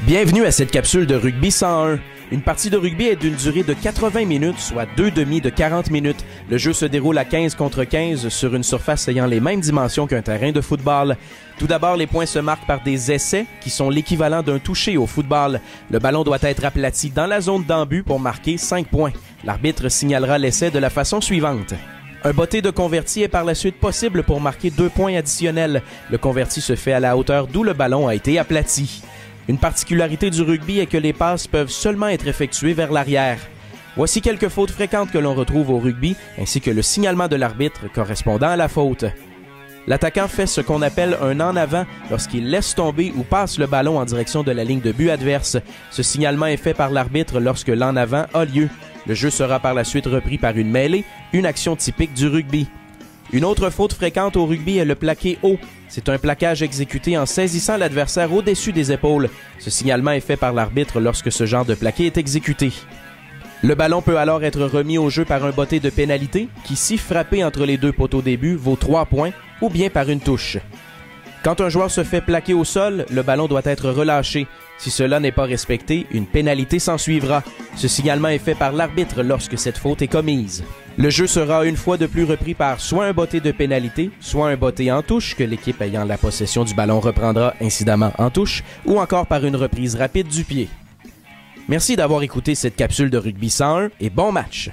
Bienvenue à cette capsule de rugby 101. Une partie de rugby est d'une durée de 80 minutes, soit 2 demi de 40 minutes. Le jeu se déroule à 15 contre 15 sur une surface ayant les mêmes dimensions qu'un terrain de football. Tout d'abord, les points se marquent par des essais qui sont l'équivalent d'un touché au football. Le ballon doit être aplati dans la zone d'en-but pour marquer 5 points. L'arbitre signalera l'essai de la façon suivante. Un botté de converti est par la suite possible pour marquer 2 points additionnels. Le converti se fait à la hauteur d'où le ballon a été aplati. Une particularité du rugby est que les passes peuvent seulement être effectuées vers l'arrière. Voici quelques fautes fréquentes que l'on retrouve au rugby, ainsi que le signalement de l'arbitre correspondant à la faute. L'attaquant fait ce qu'on appelle un en avant lorsqu'il laisse tomber ou passe le ballon en direction de la ligne de but adverse. Ce signalement est fait par l'arbitre lorsque l'en avant a lieu. Le jeu sera par la suite repris par une mêlée, une action typique du rugby. Une autre faute fréquente au rugby est le plaqué haut. C'est un plaquage exécuté en saisissant l'adversaire au-dessus des épaules. Ce signalement est fait par l'arbitre lorsque ce genre de plaqué est exécuté. Le ballon peut alors être remis au jeu par un botté de pénalité qui, si frappé entre les deux poteaux des buts, vaut 3 points ou bien par une touche. Quand un joueur se fait plaquer au sol, le ballon doit être relâché. Si cela n'est pas respecté, une pénalité s'ensuivra. Ce signalement est fait par l'arbitre lorsque cette faute est commise. Le jeu sera une fois de plus repris par soit un botté de pénalité, soit un botté en touche que l'équipe ayant la possession du ballon reprendra incidemment en touche, ou encore par une reprise rapide du pied. Merci d'avoir écouté cette capsule de Rugby 101 et bon match!